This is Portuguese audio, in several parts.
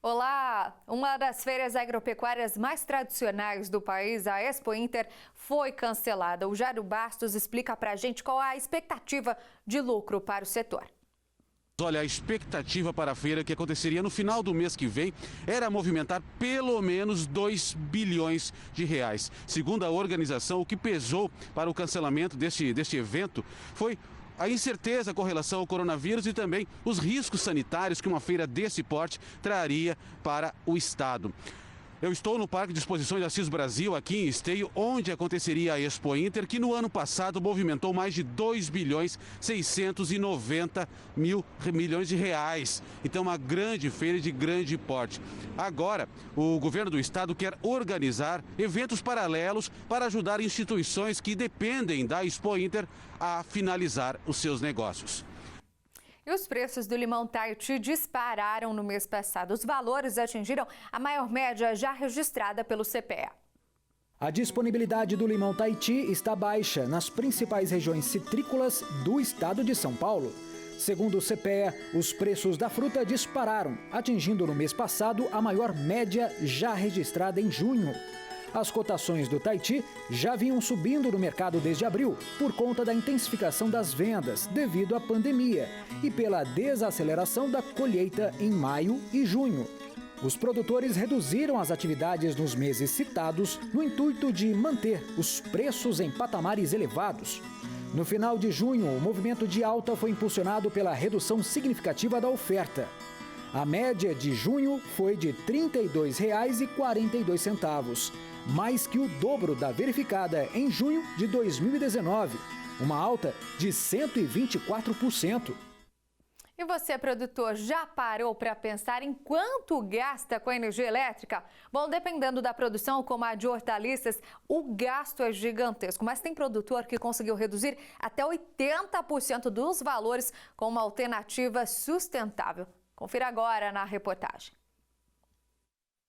Olá! Uma das feiras agropecuárias mais tradicionais do país, a Expo Inter, foi cancelada. O Jairo Bastos explica pra gente qual é a expectativa de lucro para o setor. Olha, a expectativa para a feira, que aconteceria no final do mês que vem, era movimentar pelo menos 2 bilhões de reais. Segundo a organização, o que pesou para o cancelamento deste evento foi a incerteza com relação ao coronavírus e também os riscos sanitários que uma feira desse porte traria para o estado. Eu estou no Parque de Exposições Assis Brasil, aqui em Esteio, onde aconteceria a Expo Inter, que no ano passado movimentou mais de 2 bilhões 690 milhões de reais. Então, uma grande feira de grande porte. Agora, o governo do estado quer organizar eventos paralelos para ajudar instituições que dependem da Expo Inter a finalizar os seus negócios. E os preços do limão Tahiti dispararam no mês passado. Os valores atingiram a maior média já registrada pelo CPEA. A disponibilidade do limão Tahiti está baixa nas principais regiões citrícolas do estado de São Paulo. Segundo o CPEA, os preços da fruta dispararam, atingindo no mês passado a maior média já registrada em junho. As cotações do Tahiti já vinham subindo no mercado desde abril, por conta da intensificação das vendas devido à pandemia e pela desaceleração da colheita em maio e junho. Os produtores reduziram as atividades nos meses citados no intuito de manter os preços em patamares elevados. No final de junho, o movimento de alta foi impulsionado pela redução significativa da oferta. A média de junho foi de R$ 32,42, mais que o dobro da verificada em junho de 2019, uma alta de 124%. E você, produtor, já parou para pensar em quanto gasta com a energia elétrica? Bom, dependendo da produção, como a de hortaliças, o gasto é gigantesco. Mas tem produtor que conseguiu reduzir até 80% dos valores com uma alternativa sustentável. Confira agora na reportagem.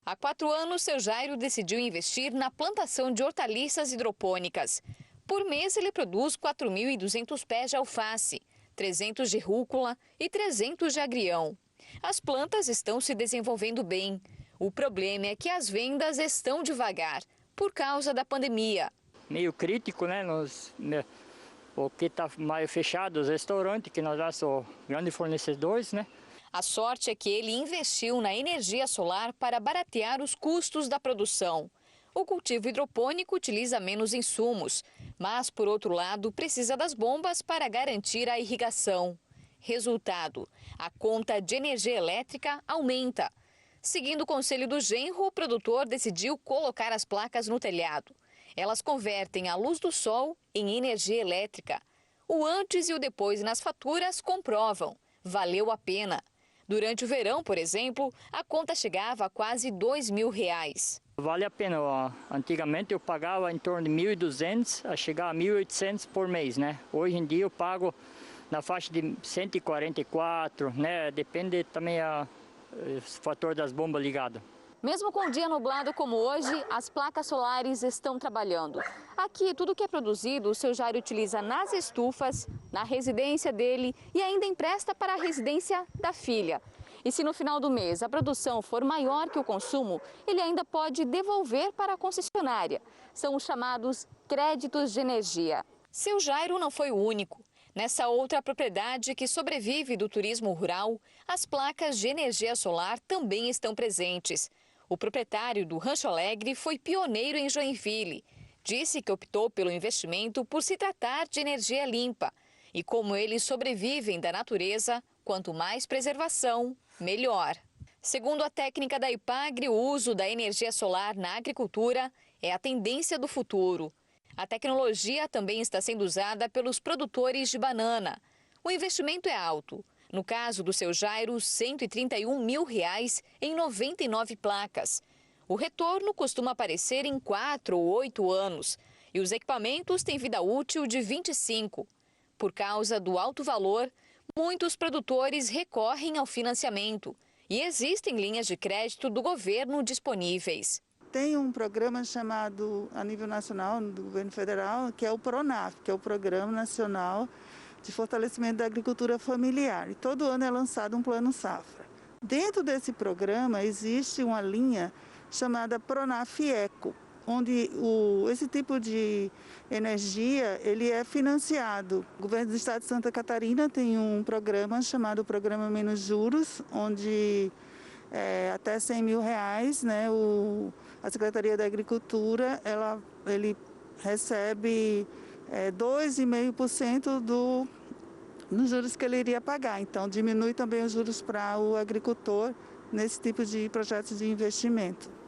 Há 4 anos, seu Jairo decidiu investir na plantação de hortaliças hidropônicas. Por mês, ele produz 4.200 pés de alface, 300 de rúcula e 300 de agrião. As plantas estão se desenvolvendo bem. O problema é que as vendas estão devagar, por causa da pandemia. Meio crítico, né? O que está mais fechado, os restaurantes, que nós somos grandes fornecedores, né? A sorte é que ele investiu na energia solar para baratear os custos da produção. O cultivo hidropônico utiliza menos insumos, mas, por outro lado, precisa das bombas para garantir a irrigação. Resultado, a conta de energia elétrica aumenta. Seguindo o conselho do genro, o produtor decidiu colocar as placas no telhado. Elas convertem a luz do sol em energia elétrica. O antes e o depois nas faturas comprovam. Valeu a pena. Durante o verão, por exemplo, a conta chegava a quase R$ 2.000. Vale a pena. Antigamente eu pagava em torno de 1.200 a chegar a 1.800 por mês, né? Hoje em dia eu pago na faixa de 144, né? Depende também do fator das bombas ligadas. Mesmo com um dia nublado como hoje, as placas solares estão trabalhando. Aqui, tudo que é produzido, o seu Jairo utiliza nas estufas, na residência dele e ainda empresta para a residência da filha. E se no final do mês a produção for maior que o consumo, ele ainda pode devolver para a concessionária. São os chamados créditos de energia. Seu Jairo não foi o único. Nessa outra propriedade que sobrevive do turismo rural, as placas de energia solar também estão presentes. O proprietário do Rancho Alegre foi pioneiro em Joinville. Disse que optou pelo investimento por se tratar de energia limpa. E como eles sobrevivem da natureza, quanto mais preservação, melhor. Segundo a técnica da IPAGRE, o uso da energia solar na agricultura é a tendência do futuro. A tecnologia também está sendo usada pelos produtores de banana. O investimento é alto. No caso do seu Jairo, R$ 131 mil em 99 placas. O retorno costuma aparecer em 4 ou 8 anos e os equipamentos têm vida útil de 25. Por causa do alto valor, muitos produtores recorrem ao financiamento e existem linhas de crédito do governo disponíveis. Tem um programa chamado, a nível nacional, do governo federal, que é o PRONAF, que é o Programa Nacional de Fortalecimento da Agricultura Familiar. E todo ano é lançado um plano safra. Dentro desse programa existe uma linha chamada Pronaf Eco, onde esse tipo de energia ele é financiado. O governo do estado de Santa Catarina tem um programa chamado Programa Menos Juros, onde até R$100 mil, né, a Secretaria da Agricultura ele recebe 2,5% nos juros que ele iria pagar. Então, diminui também os juros para o agricultor nesse tipo de projetos de investimento.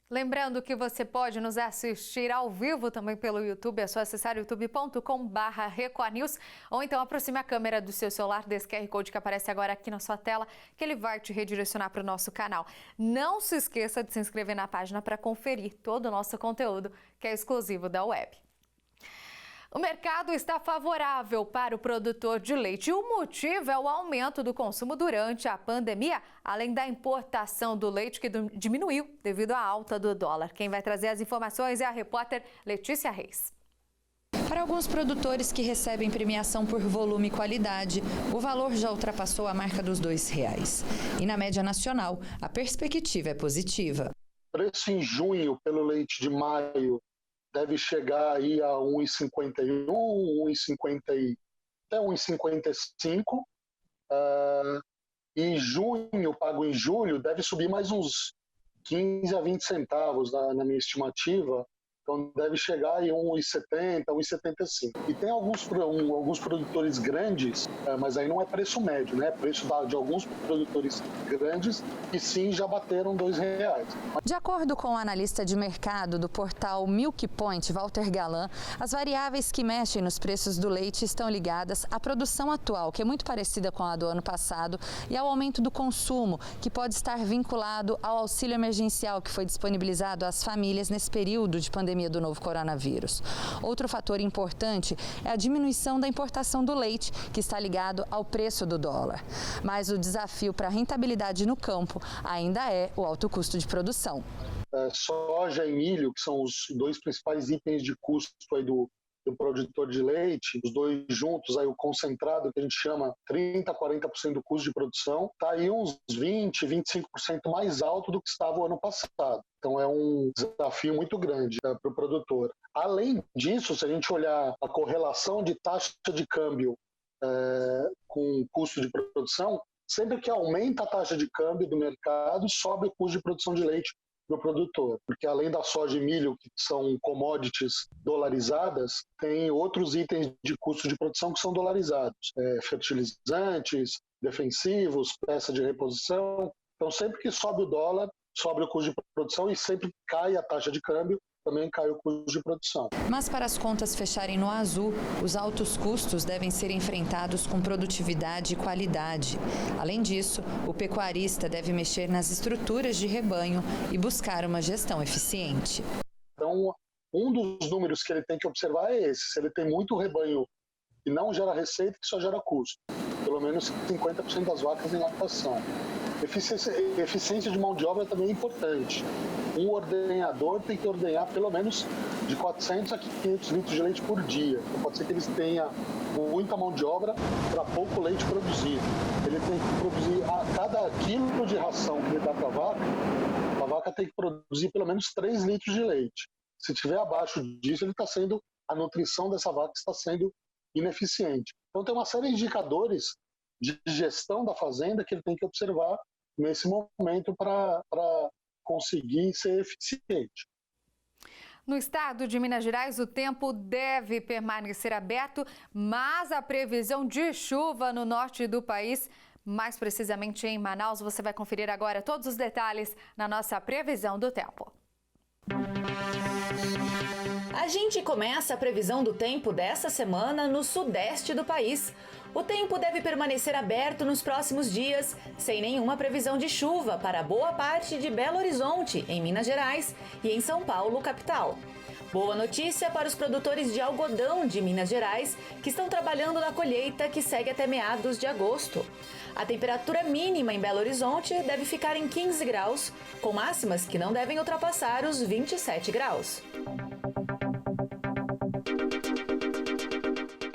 Lembrando que você pode nos assistir ao vivo também pelo YouTube, é só acessar youtube.com/RecordNews ou então aproxime a câmera do seu celular desse QR Code que aparece agora aqui na sua tela, que ele vai te redirecionar para o nosso canal. Não se esqueça de se inscrever na página para conferir todo o nosso conteúdo, que é exclusivo da web. O mercado está favorável para o produtor de leite. O motivo é o aumento do consumo durante a pandemia, além da importação do leite que diminuiu devido à alta do dólar. Quem vai trazer as informações é a repórter Letícia Reis. Para alguns produtores que recebem premiação por volume e qualidade, o valor já ultrapassou a marca dos R$2. E na média nacional, a perspectiva é positiva. O preço em junho pelo leite de maio deve chegar aí a 1,51, 1,50 até 1,55. E junho, pago em julho, deve subir mais uns 15 a 20 centavos na minha estimativa. Então deve chegar em 1,70, 1,75. E tem alguns produtores grandes, mas aí não é preço médio, né? É preço de alguns produtores grandes que sim já bateram R$2. De acordo com o analista de mercado do portal Milk Point, Walter Galan, as variáveis que mexem nos preços do leite estão ligadas à produção atual, que é muito parecida com a do ano passado, e ao aumento do consumo, que pode estar vinculado ao auxílio emergencial que foi disponibilizado às famílias nesse período de pandemia do novo coronavírus. Outro fator importante é a diminuição da importação do leite, que está ligado ao preço do dólar. Mas o desafio para a rentabilidade no campo ainda é o alto custo de produção. Soja e milho, que são os dois principais itens de custo aí do produtor de leite, os dois juntos, aí o concentrado, que a gente chama 30% a 40% do custo de produção, está aí uns 20%, 25% mais alto do que estava o ano passado. Então é um desafio muito grande para o produtor. Além disso, se a gente olhar a correlação de taxa de câmbio com custo de produção, sempre que aumenta a taxa de câmbio do mercado, sobe o custo de produção de leite do produtor, porque além da soja e milho, que são commodities dolarizadas, tem outros itens de custo de produção que são dolarizados, fertilizantes, defensivos, peça de reposição. Então sempre que sobe o dólar, sobe o custo de produção, e sempre que cai a taxa de câmbio, também cai o custo de produção. Mas para as contas fecharem no azul, os altos custos devem ser enfrentados com produtividade e qualidade. Além disso, o pecuarista deve mexer nas estruturas de rebanho e buscar uma gestão eficiente. Então, um dos números que ele tem que observar é esse: se ele tem muito rebanho que não gera receita, que só gera custo. Pelo menos 50% das vacas em lactação. Eficiência de mão de obra também é importante. Um ordenhador tem que ordenhar pelo menos de 400 a 500 litros de leite por dia. Então pode ser que eles tenham muita mão de obra para pouco leite produzido. Ele tem que produzir a cada quilo de ração que ele dá para a vaca tem que produzir pelo menos 3 litros de leite. Se estiver abaixo disso, a nutrição dessa vaca está sendo ineficiente. Então tem uma série de indicadores de gestão da fazenda que ele tem que observar nesse momento para conseguir ser eficiente. No estado de Minas Gerais, o tempo deve permanecer aberto, mas a previsão de chuva no norte do país, mais precisamente em Manaus, você vai conferir agora todos os detalhes na nossa previsão do tempo. A gente começa a previsão do tempo dessa semana no sudeste do país. O tempo deve permanecer aberto nos próximos dias, sem nenhuma previsão de chuva para boa parte de Belo Horizonte, em Minas Gerais, e em São Paulo, capital. Boa notícia para os produtores de algodão de Minas Gerais, que estão trabalhando na colheita que segue até meados de agosto. A temperatura mínima em Belo Horizonte deve ficar em 15 graus, com máximas que não devem ultrapassar os 27 graus.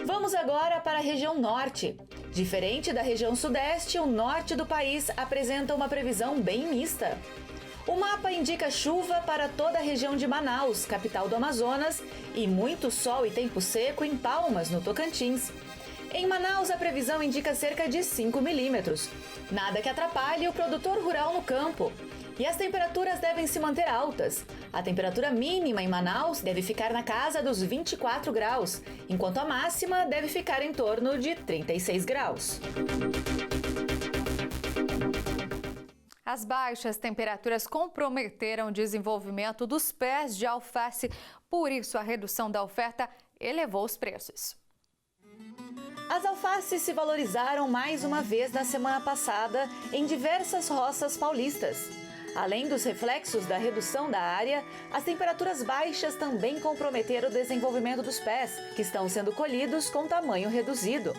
Vamos agora para a região norte. Diferente da região sudeste, o norte do país apresenta uma previsão bem mista. O mapa indica chuva para toda a região de Manaus, capital do Amazonas, e muito sol e tempo seco em Palmas, no Tocantins. Em Manaus, a previsão indica cerca de 5 milímetros. Nada que atrapalhe o produtor rural no campo. E as temperaturas devem se manter altas. A temperatura mínima em Manaus deve ficar na casa dos 24 graus, enquanto a máxima deve ficar em torno de 36 graus. As baixas temperaturas comprometeram o desenvolvimento dos pés de alface, por isso a redução da oferta elevou os preços. As alfaces se valorizaram mais uma vez na semana passada em diversas roças paulistas. Além dos reflexos da redução da área, as temperaturas baixas também comprometeram o desenvolvimento dos pés, que estão sendo colhidos com tamanho reduzido.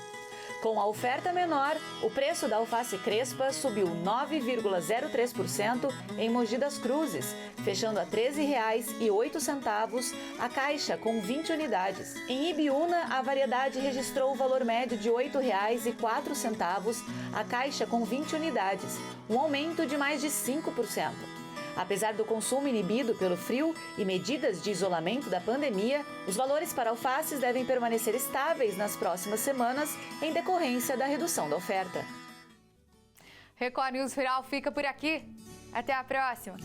Com a oferta menor, o preço da alface crespa subiu 9,03% em Mogi das Cruzes, fechando a R$ 13,08 a caixa com 20 unidades. Em Ibiúna, a variedade registrou o valor médio de R$ 8,04 a caixa com 20 unidades, um aumento de mais de 5%. Apesar do consumo inibido pelo frio e medidas de isolamento da pandemia, os valores para alfaces devem permanecer estáveis nas próximas semanas em decorrência da redução da oferta. Record News Rural fica por aqui. Até a próxima!